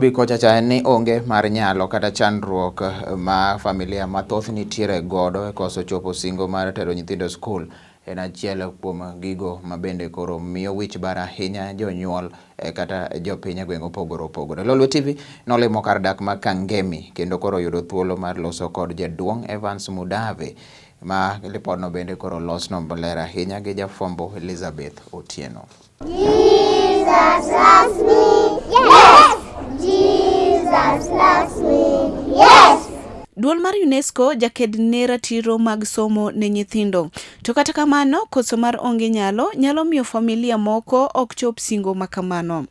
Biko chacha ni onge mar nyalo kata chandruok ma familia mathoth nitiere godo koso chopo singo mar tero nyithindo skul en achiel kuom gigo mabende koro miyo wich bar ahinya jonyuol kata jopiny gweng' opogore opogore. Lolwe TV nolimo kar dak ma Kangemi kendo koro yudo thuolo mar loso kod jaduong' Evans Mudave ma lipodno bende koro losno maler ahinya gi jafwambo Elizabeth Otieno. Jesus loves me. Yes! Jesus loves me. Yes! Duol mar UNESCO jaked ne ratiro mag somo ne nyithindo. To kata kamano, koso mar onge nyalo miyo familia moko ok chop singo makamano.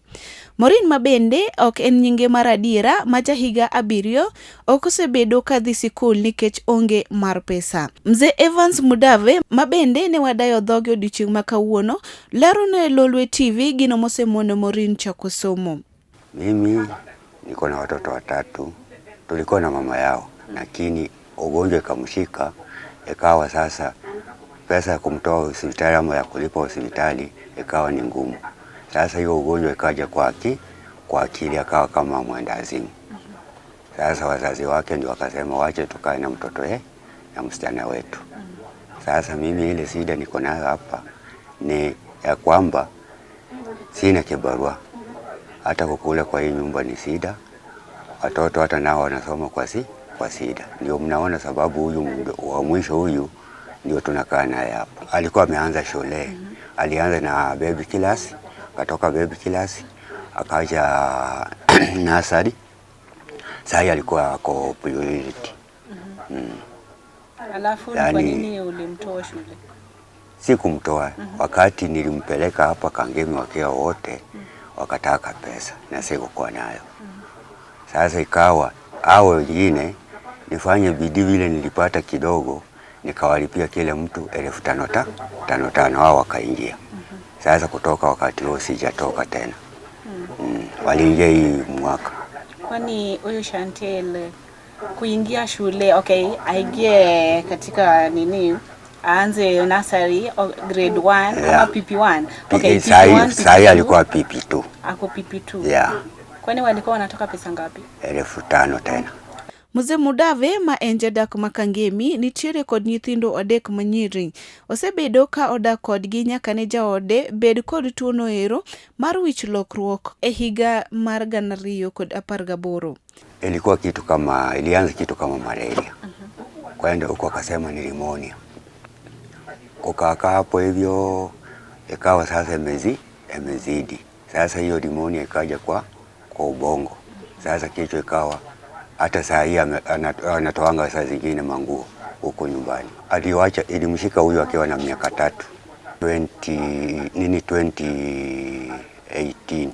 Morin mabende ok en nyinge mar adiera ma jahiga 7 ok osebedo kadhi sikul nikech onge mar pesa. Mzee Evans Mudave mabende ne wadayo dhoge odiochieng' ma kawuono lero ne Lolwe TV gino mosemono Morin chako somo. Mimi niko na watoto 3, tulikuwa na mama yao, lakini ugonjwa ikamshika, ikawa sasa pesa ya kumtoa hospitali ama ya kulipa hospitali ikawa ni ngumu. Sasa hiyo ugonjwa ikaja kwa akili, akawa kama mwendazimu. Sasa wazazi wake ndio wakasema wache tukae na mtoto na msichana wetu. Sasa mimi ile shida niko nayo hapa ni ya kwamba sina kibarua. Hata kukula kwa hii nyumba ni shida. Watoto hata nao wanasoma kwa shida. Ndio mnaona sababu huyu wa mwisho huyu ndio tunakaa naye hapa. Alikuwa ameanza shule. Alianza na baby class, akatoka baby class, akaja nursery. Sasa alikuwa ako priority. Alafu kwa nini ulimtoa shule? Sikumtoa. Wakati nilimpeleka hapa Kangemi wakiwa wote, wakataka pesa na sikuwa nayo. Sasa ikawa hao wengine nifanye bidii vile nilipata kidogo, nikawalipia kila mtu 5,500 wao wakaingia. Sasa kutoka wakati huo sijatoka tena. Waliingia hii mwaka. Kwani huyo Chantel kuingia shule, okay, aingie katika nini? Aanze nursery grade 1 ama PP1. Okay, sasa alikuwa PP2. Ako PP2. Yeah. Kwani walikuwa wanatoka pesa ngapi? 5,000 tena. Mzee Mudave ma en jadak ma Kangemi nitiere kod nyithindo 3 manyiri. Osebedo ka odak kodgi nyaka ne jaode bed kod tuo noero mar wich lokruok e higa mar 2018. Ilianza kitu kama malaria. Kwenda huko akasema ni pneumonia. Kukaa hapo hivyo ikawa sasa imezidi. Sasa hiyo pneumonia ikaja kwa ubongo. Sasa kichwa ikawa hata saa hii anatoanga saa zingine manguo huko nyumbani. Aliwacha ilimshika huyu akiwa na miaka 3. 2018.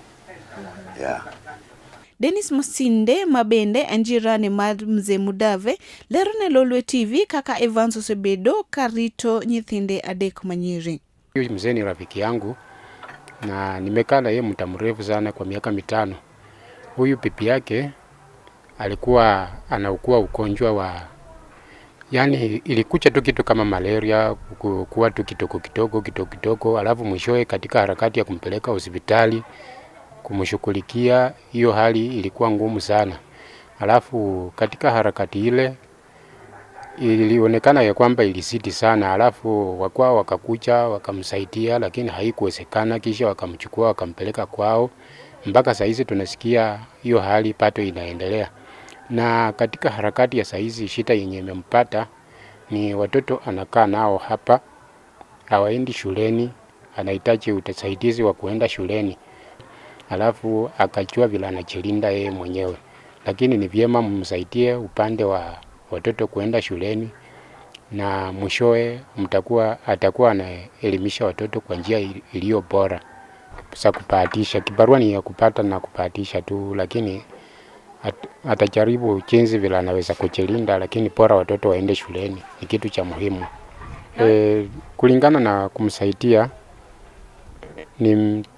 Yeah. Dennis Musinde mabende anjirani mar Mzee Mudave lero ne Lolwe TV kaka Evans osebedo karito nyithinde 3 manyiri. Huyu mzee ni rafiki yangu na nimekaa na yeye muda mrefu sana kwa miaka 5. Huyu pipi yake alikuwa anaugua ugonjwa wa, yani ilikuja tu kitu kama malaria, kuwa tu kidogo, alafu mwishowe katika harakati ya kumpeleka hospitali kumshughulikia, hiyo hali ilikuwa ngumu sana. Alafu katika harakati ile ilionekana ya kwamba ilisidi sana, alafu wakakuja wakamsaidia, lakini haikuwezekana. Kisha wakamchukua wakampeleka kwao. Mpaka saa hizi tunasikia hiyo hali pato inaendelea. Na katika harakati ya saa hizi shida yenye imempata ni watoto anakaa nao hapa, hawaendi shuleni, anahitaji usaidizi wa kuenda shuleni. Alafu akajua vile anajilinda yeye mwenyewe. Lakini ni vyema msaidie upande wa watoto kuenda shuleni, na mwishowe atakuwa anaelimisha watoto kwa njia iliyo bora. Sasa kupatisha kibarua ni ya kupata na kupatisha tu, lakini atajaribu jinsi vile anaweza kujilinda, lakini bora watoto waende shuleni ni kitu cha muhimu. Kulingana na kumsaidia,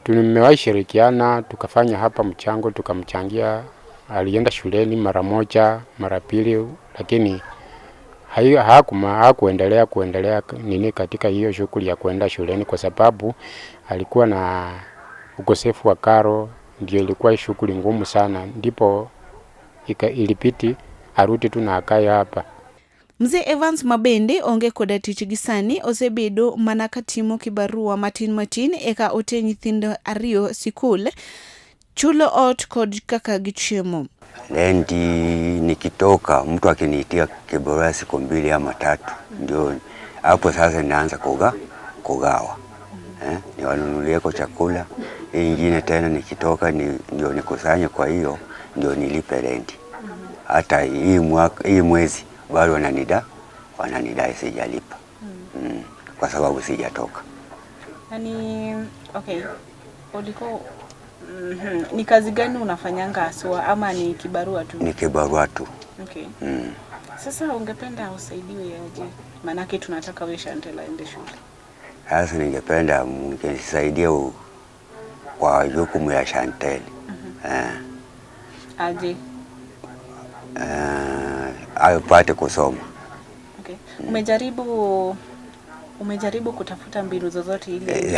tumewahi shirikiana, tukafanya hapa mchango, tukamchangia. Alienda shuleni mara 1, mara 2, lakini hakuendelea nini katika hiyo shughuli ya kuenda shuleni, kwa sababu alikuwa na ukosefu wa karo ndio ilikuwa shughuli ngumu sana, ndipo ilipiti arudi tu na akae hapa. Mzee Evans Mabende onge koda tich gisani osebedo mana katimo kibarua matin eka ote nyithindo ariyo sikul, chulo ot kod kaka gichiemo. Lendi nikitoka mtu akiniitia kibarua siku 2 ama 3, ndio hapo sasa naanza kugawa. Niwanunulie kwa chakula. Ingine tena nikitoka ndio nikusanye, kwa hiyo ndio nilipe rendi. Hata hii mwezi bado wananidai sijalipa. Kwa sababu sijatoka. Yaani okay. Uliko ni kazi gani unafanyanga aswa ama ni kibarua tu? Ni kibarua tu. Okay. Sasa ungependa usaidiwe aje? Manake tunataka wewe Chantel aende shule. Sasa ningependa mnisaidie kwa jukumu ya Chantel. Aje? Apate kusoma. Okay. Umejaribu kutafuta mbinu zozote ili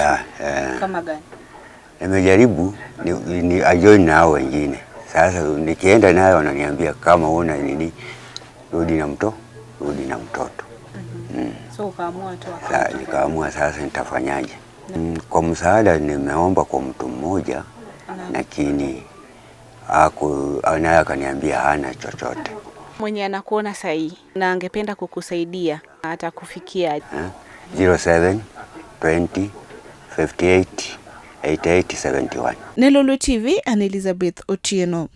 kama gani? Nimejaribu ni ajoin nao wengine. Sasa nikienda nayo wananiambia kama una nini rudi na mtoto. So ukaamua tu nikaamua sasa nitafanyaje. Kwa msaada nimeomba kwa mtu mmoja, lakini anaye akaniambia hana chochote. Mwenye anakuona sahi na angependa kukusaidia atakufikia 07 20 58 88 71. Lolwe TV, Elizabeth Otieno.